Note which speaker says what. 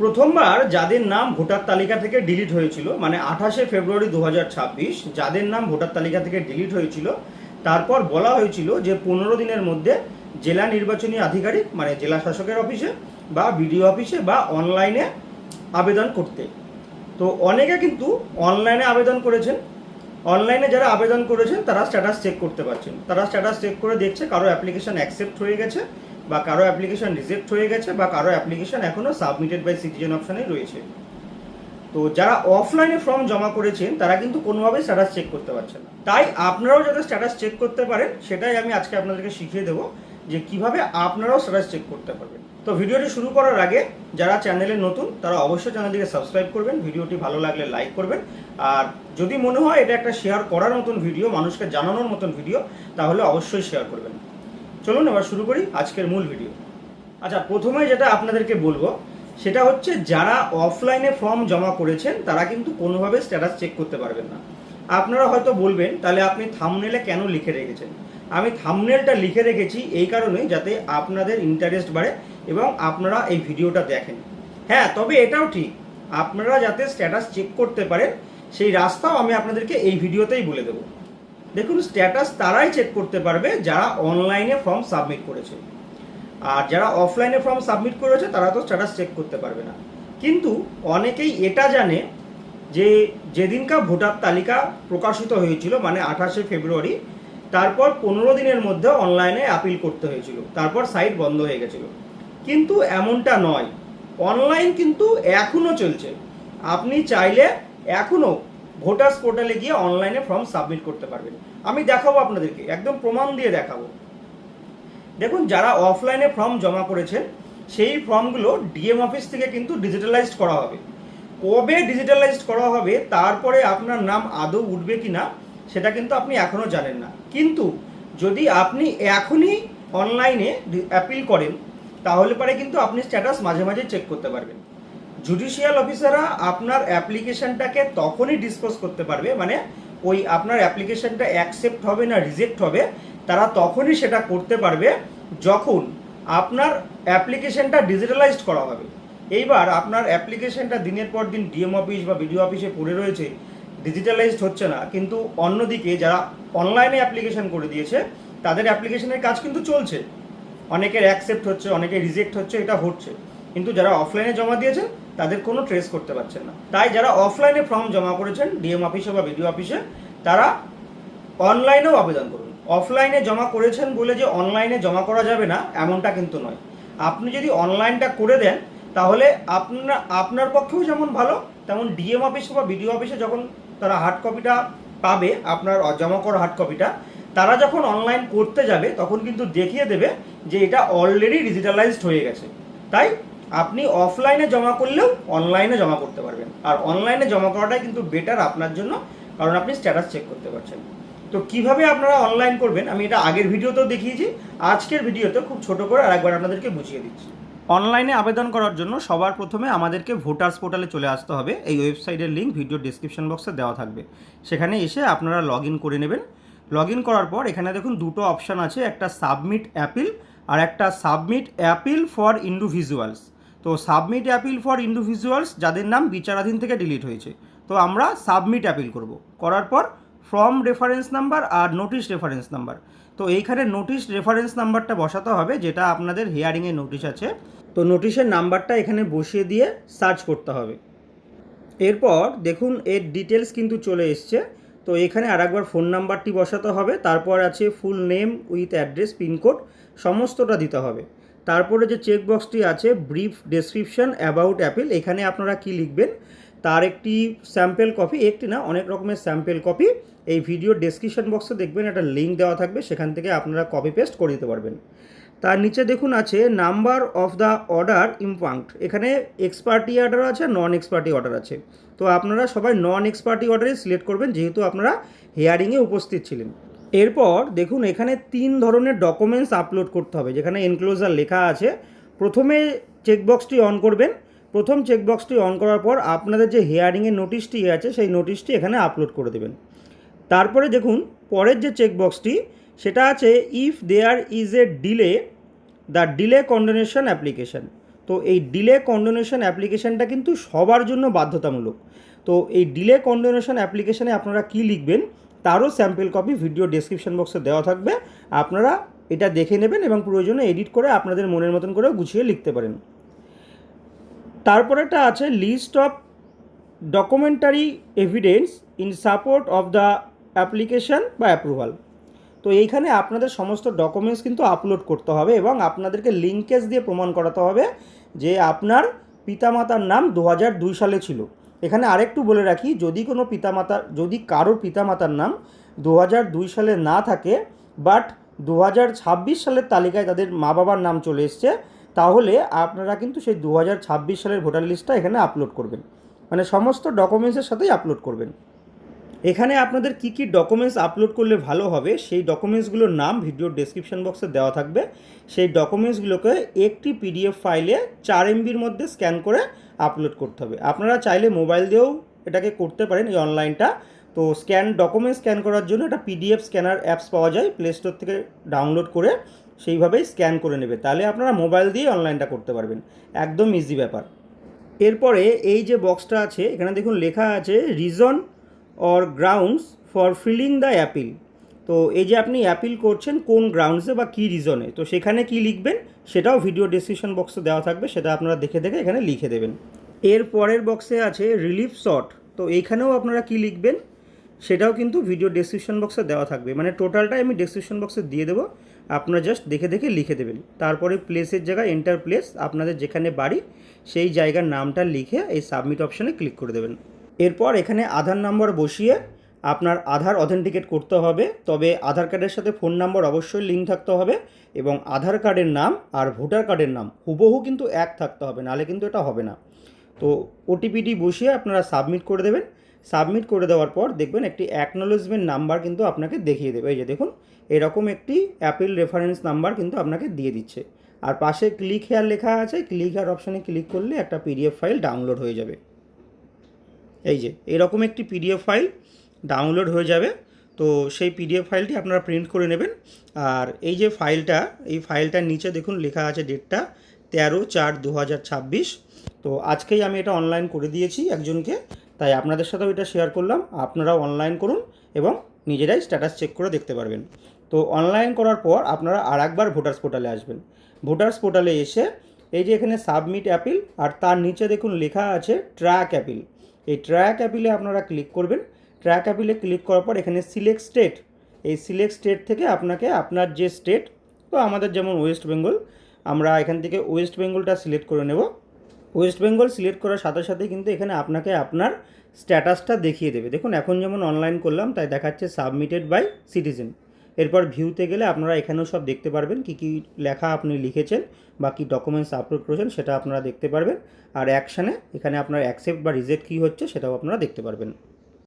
Speaker 1: প্রথমবার যাদের নাম ভোটার তালিকা থেকে ডিলিট হয়েছিল, মানে 28শে ফেব্রুয়ারি 2026 যাদের নাম ভোটার তালিকা থেকে ডিলিট হয়েছিল, তারপর বলা হয়েছিল যে 15 দিনের মধ্যে জেলা নির্বাচনী আধিকারিক মানে জেলা শাসকের অফিসে বা বিডিও অফিসে বা অনলাইনে আবেদন করতে। তো অনেকে কিন্তু অনলাইনে আবেদন করেছেন। অনলাইনে যারা আবেদন করেছেন তারা স্ট্যাটাস চেক করতে পারছেন। তারা স্ট্যাটাস চেক করে দেখছে কারো অ্যাপ্লিকেশন অ্যাকসেপ্ট হয়ে গেছে বা কারো অ্যাপ্লিকেশন রিজেক্ট হয়ে গেছে বা কারো অ্যাপ্লিকেশন এখনও সাবমিটেড বাই সিটিজেন অপশানে রয়েছে। তো যারা অফলাইনে ফর্ম জমা করেছেন তারা কিন্তু কোনোভাবেই স্ট্যাটাস চেক করতে পারছেন না। তাই আপনারাও যাতে স্ট্যাটাস চেক করতে পারেন সেটাই আমি আজকে আপনাদেরকে শিখিয়ে দেবো যে কিভাবে আপনারাও স্ট্যাটাস চেক করতে পারবেন। তো ভিডিওটি শুরু করার আগে যারা চ্যানেলে নতুন তারা অবশ্যই চ্যানেলটিকে সাবস্ক্রাইব করবেন, ভিডিওটি ভালো লাগলে লাইক করবেন, আর যদি মনে হয় এটা একটা শেয়ার করার মতন ভিডিও, মানুষকে জানানোর মতন ভিডিও, তাহলে অবশ্যই শেয়ার করবেন। চলুন এবার শুরু করি আজকের মূল ভিডিও। আচ্ছা, প্রথমে যেটা আপনাদেরকে বলবো সেটা হচ্ছে যারা অফলাইনে ফর্ম জমা করেছেন তারা কিন্তু কোনোভাবে স্ট্যাটাস চেক করতে পারবেন না। আপনারা হয়তো বলবেন তাহলে আপনি থাম্বনেলে কেন লিখে রেখেছেন? আমি থাম্বনেলটা লিখে রেখেছি এই কারণে যাতে আপনাদের ইন্টারেস্ট বাড়ে এবং আপনারা এই ভিডিওটা দেখেন। হ্যাঁ, তবে এটাও ঠিক, আপনারা যাতে স্ট্যাটাস চেক করতে পারেন সেই রাস্তাও আমি আপনাদেরকে এই ভিডিওতেই বলে দেবো। দেখুন, স্ট্যাটাস তারাই চেক করতে পারবে যারা অনলাইনে ফর্ম সাবমিট করেছে, আর যারা অফলাইনে ফর্ম সাবমিট করেছে তারা তো স্ট্যাটাস চেক করতে পারবে না। কিন্তু অনেকেই এটা জানে যে যেদিনকার ভোটার তালিকা প্রকাশিত হয়েছিল মানে 28শে ফেব্রুয়ারি, তারপর 15 দিনের মধ্যে অনলাইনে আপিল করতে হয়েছিল, তারপর সাইট বন্ধ হয়ে গেছিল। কিন্তু এমনটা নয়, অনলাইন কিন্তু এখনও চলছে। আপনি চাইলে এখনও ভোটার্স পোর্টালে গিয়ে অনলাইনে ফর্ম সাবমিট করতে পারবেন। আমি দেখাবো আপনাদেরকে, একদম প্রমাণ দিয়ে দেখাবো। দেখুন, যারা অফলাইনে ফর্ম জমা করেছেন সেই ফর্মগুলো ডিএম অফিস থেকে কিন্তু ডিজিটালাইজড করা হবে। কবে ডিজিটালাইজড করা হবে, তারপরে আপনার নাম আদৌ উঠবে কি না সেটা কিন্তু আপনি এখনও জানেন না। কিন্তু যদি আপনি এখনই অনলাইনে অ্যাপিল করেন তাহলে পরে কিন্তু আপনি স্ট্যাটাস মাঝে মাঝে চেক করতে পারবেন। জুডিশিয়াল অফিসাররা আপনার অ্যাপ্লিকেশনটাকে তখনই ডিসপোজ করতে পারবে, মানে ওই আপনার অ্যাপ্লিকেশনটা অ্যাকসেপ্ট হবে না রিজেক্ট হবে তারা তখনই সেটা করতে পারবে যখন আপনার অ্যাপ্লিকেশনটা ডিজিটালাইজড করা হবে। এইবার আপনার অ্যাপ্লিকেশনটা দিনের পর দিন ডিএম অফিস বা বিডিও অফিসে পড়ে রয়েছে, ডিজিটালাইজড হচ্ছে না, কিন্তু অন্যদিকে যারা অনলাইনে অ্যাপ্লিকেশন করে দিয়েছে তাদের অ্যাপ্লিকেশনের কাজ কিন্তু চলছে, অনেকের অ্যাকসেপ্ট হচ্ছে, অনেকের রিজেক্ট হচ্ছে, এটা হচ্ছে। কিন্তু যারা অফলাইনে জমা দিয়েছেন তাদের কোনো ট্রেস করতে পারছেন না। তাই যারা অফলাইনে ফর্ম জমা করেছেন ডিএম অফিসে বা বিডিও অফিসে তারা অনলাইনেও আবেদন করুন। অফলাইনে জমা করেছেন বলে যে অনলাইনে জমা করা যাবে না এমনটা কিন্তু নয়। আপনি যদি অনলাইনটা করে দেন তাহলে আপনার পক্ষেও যেমন ভালো, তেমন ডিএম অফিসে বা বিডিও অফিসে যখন তারা হার্ড কপিটা পাবে, আপনার জমা করা হার্ড কপিটা, তারা যখন অনলাইন করতে যাবে তখন কিন্তু দেখিয়ে দেবে যে এটা অলরেডি ডিজিটালাইজড হয়ে গেছে। তাই আপনি অফলাইনে জমা করলেও অনলাইনে জমা করতে পারবেন, আর অনলাইনে জমা করাটাই কিন্তু বেটার আপনার জন্য, কারণ আপনি স্ট্যাটাস চেক করতে পারছেন। তো কিভাবে আপনারা অনলাইন করবেন আমি এটা আগের ভিডিওতেও দেখিয়েছি, আজকের ভিডিওতে খুব ছোট করে আরেকবার আপনাদেরকে বুঝিয়ে দিচ্ছি। অনলাইনে আবেদন করার জন্য সবার প্রথমে আমাদেরকে ভোটার্স পোর্টালে চলে আসতে হবে। এই ওয়েবসাইটের লিঙ্ক ভিডিও ডেসক্রিপশন বক্সে দেওয়া থাকবে, সেখানে এসে আপনারা লগ ইন করে নেবেন। লগ ইন করার পর এখানে দেখুন দুটো অপশান আছে, একটা সাবমিট অ্যাপিল আর একটা সাবমিট অ্যাপিল ফর ইন্ডিভিজুয়ালস। তো সাবমিট অ্যাপিল ফর ইন্ডিভিজুয়ালস যাদের নাম বিচারাধীন থেকে ডিলিট হয়েছে, তো আমরা সাবমিট অ্যাপিল করব। করার পর ফর্ম রেফারেন্স নাম্বার আর নোটিশ রেফারেন্স নাম্বার, তো এইখানে নোটিশ রেফারেন্স নাম্বারটা বসাতে হবে, যেটা আপনাদের হিয়ারিংয়ে নোটিশ আছে। তো নোটিশের নাম্বারটা এখানে বসিয়ে দিয়ে সার্চ করতে হবে। এরপর দেখুন এর ডিটেলস কিন্তু চলে এসছে। তো এখানে আরেকবার ফোন নাম্বারটি বসাতে হবে, তারপর আছে full name with address pincode, সমস্তটা দিতে হবে। তারপরে যে চেকবক্সটি আছে ব্রিফ ডেসক্রিপশন অ্যাবাউট অ্যাপিল, এখানে আপনারা কি লিখবেন তার একটি স্যাম্পল কপি, একটি না অনেক রকমের স্যাম্পল কপি এই ভিডিও ডেসক্রিপশন বক্সে দেখবেন একটা লিঙ্ক দেওয়া থাকবে, সেখান থেকে আপনারা কপি পেস্ট করে দিতে পারবেন। তার নিচে দেখুন আছে নাম্বার অফ দ্য অর্ডার ইম্পাঙ্ক্ট, এখানে এক্সপার্টি অর্ডার আছে, নন এক্সপার্টি অর্ডার আছে। তো আপনারা সবাই নন এক্সপার্টি অর্ডারে সিলেক্ট করবেন, যেহেতু আপনারা হিয়ারিংয়ে উপস্থিত ছিলেন। এরপর দেখুন এখানে 3 ধরনের ডকুমেন্টস আপলোড করতে হবে, যেখানে এনক্লোজার লেখা আছে। প্রথমে চেকবক্সটি অন করবেন। প্রথম চেকবক্সটি অন করার পর আপনাদের যে হিয়ারিংয়ের নোটিশটি আছে সেই নোটিশটি এখানে আপলোড করে দেবেন। তারপরে দেখুন পরের যে চেকবক্সটি সেটা আছে if there is a delay the delay condonation application. তো তো এই ডিলে কন্ডোনেশন অ্যাপ্লিকেশানটা কিন্তু সবার জন্য বাধ্যতামূলক। তো এই ডিলে কন্ডোনেশন অ্যাপ্লিকেশানে আপনারা কী লিখবেন তারও স্যাম্পল কপি ভিডিও ডেসক্রিপশন বক্সে দেওয়া থাকবে, আপনারা এটা দেখে নেবেন এবং প্রয়োজনে এডিট করে আপনাদের মনের মতন করে গুছিয়ে লিখতে পারেন। তারপরেটা আছে list of documentary evidence in support of the application বা অ্যাপ্রুভাল। তো এইখানে আপনাদের সমস্ত ডকুমেন্টস কিন্তু আপলোড করতে হবে এবং আপনাদেরকে লিঙ্কেজ দিয়ে প্রমাণ করাতে হবে যে আপনার পিতামাতার নাম 2002 সালে ছিল। এখানে আরেকটু বলে রাখি, যদি কারোর পিতামাতার নাম 2002 সালে না থাকে বাট 2026 সালের তালিকায় তাদের মা বাবার নাম চলে এসছে, তাহলে আপনারা কিন্তু সেই 2026 সালের ভোটার লিস্টটা এখানে আপলোড করবেন, মানে সমস্ত ডকুমেন্টসের সাথেই আপলোড করবেন। এখানে আপনাদের কী কী ডকুমেন্টস আপলোড করলে ভালো হবে সেই ডকুমেন্টসগুলোর নাম ভিডিওর ডেসক্রিপশন বক্সে দেওয়া থাকবে। সেই ডকুমেন্টসগুলোকে একটি পিডিএফ ফাইলে 4 MBর মধ্যে স্ক্যান করে আপলোড করতে হবে। আপনারা চাইলে মোবাইল দিয়েও এটাকে করতে পারেন এই অনলাইনটা। তো ডকুমেন্ট স্ক্যান করার জন্য একটা পিডিএফ স্ক্যানার অ্যাপস পাওয়া যায়, প্লে স্টোর থেকে ডাউনলোড করে সেইভাবেই স্ক্যান করে নেবে, তাহলে আপনারা মোবাইল দিয়ে অনলাইনটা করতে পারবেন, একদম ইজি ব্যাপার। এরপরে এই যে বক্সটা আছে এখানে দেখুন লেখা আছে reason or grounds for filling the appeal. তো এই যে আপনি অ্যাপিল করছেন কোন গ্রাউন্ডসে বা কী রিজনে, তো সেখানে কি লিখবেন সেটাও ভিডিও ডেসক্রিপশন বক্সে দেওয়া থাকবে, সেটা আপনারা দেখে এখানে লিখে দেবেন। এর পরের বক্সে আছে রিলিফ শর্ট। তো এইখানেও আপনারা কি লিখবেন সেটাও কিন্তু ভিডিও ডেসক্রিপশন বক্সে দেওয়া থাকবে, মানে টোটালটাই আমি ডেসক্রিপশন বক্সে দিয়ে দেবো, আপনারা জাস্ট দেখে লিখে দেবেন। তারপরে প্লেসের জায়গায় এন্টার প্লেস, আপনাদের যেখানে বাড়ি সেই জায়গার নামটা লিখে এই সাবমিট অপশানে ক্লিক করে দেবেন। এরপর এখানে আধার নাম্বার বসিয়ে আপনার আধার অথেন্টিকেট করতে হবে, তবে আধার কার্ডের সাথে ফোন নাম্বার অবশ্যই লিঙ্ক থাকতে হবে এবং আধার কার্ডের নাম আর ভোটার কার্ডের নাম হুবহু কিন্তু এক থাকতে হবে, নাহলে কিন্তু এটা হবে না। তো ওটিপিটি বসিয়ে আপনারা সাবমিট করে দেবেন। সাবমিট করে দেওয়ার পর দেখবেন একটি অ্যাকনোলেজমেন্ট নাম্বার কিন্তু আপনাকে দেখিয়ে দেবে। এই যে দেখুন এরকম একটি অ্যাপিল রেফারেন্স নাম্বার কিন্তু আপনাকে দিয়ে দিচ্ছে, আর পাশে ক্লিক হেয়ার লেখা আছে, ক্লিক হেয়ার অপশানে ক্লিক করলে একটা পিডিএফ ফাইল ডাউনলোড হয়ে যাবে। এই যে এরকম একটি পিডিএফ ফাইল ডাউনলোড হয়ে যাবে। তো সেই পিডিএফ ফাইলটি আপনারা প্রিন্ট করে নেবেন। আর এই যে এই ফাইলটার নিচে দেখুন লেখা আছে ডেটটা 13/4/2026। তো আজকেই আমি এটা অনলাইন করে দিয়েছি একজনকে, তাই আপনাদের সাথেও এটা শেয়ার করলাম। আপনারাও অনলাইন করুন এবং নিজেরাই স্ট্যাটাস চেক করে দেখতে পারবেন। তো অনলাইন করার পর আপনারা আরেকবার ভোটার্স পোর্টালে আসবেন। ভোটার্স পোর্টালে এসে এই যে এখানে সাবমিট অ্যাপিল আর তার নিচে দেখুন লেখা আছে ট্র্যাক অ্যাপিল। এই ট্র্যাক অ্যাপিলে আপনারা ক্লিক করবেন। ট্র্যাক অ্যাপিলে ক্লিক করার পর এখানে সিলেক্ট স্টেট, এই সিলেক্ট স্টেট থেকে আপনাকে আপনার যে স্টেট, তো আমাদের যেমন ওয়েস্ট বেঙ্গল, আমরা এখান থেকে ওয়েস্ট বেঙ্গলটা সিলেক্ট করে নেব। ওয়েস্ট বেঙ্গল সিলেক্ট করার সাথে সাথে কিন্তু এখানে আপনাকে আপনার স্ট্যাটাসটা দেখিয়ে দেবে। দেখুন এখন যেমন অনলাইন করলাম তাই দেখাচ্ছে সাবমিটেড বাই সিটিজেন। এরপর ভিউতে গেলে আপনারা এখানেও সব দেখতে পারবেন কী কী লেখা আপনি লিখেছেন বা কী ডকুমেন্টস আপলোড করেছেন সেটা আপনারা দেখতে পারবেন। আর অ্যাকশানে এখানে আপনার অ্যাকসেপ্ট বা রিজেক্ট কী হচ্ছে সেটাও আপনারা দেখতে পারবেন।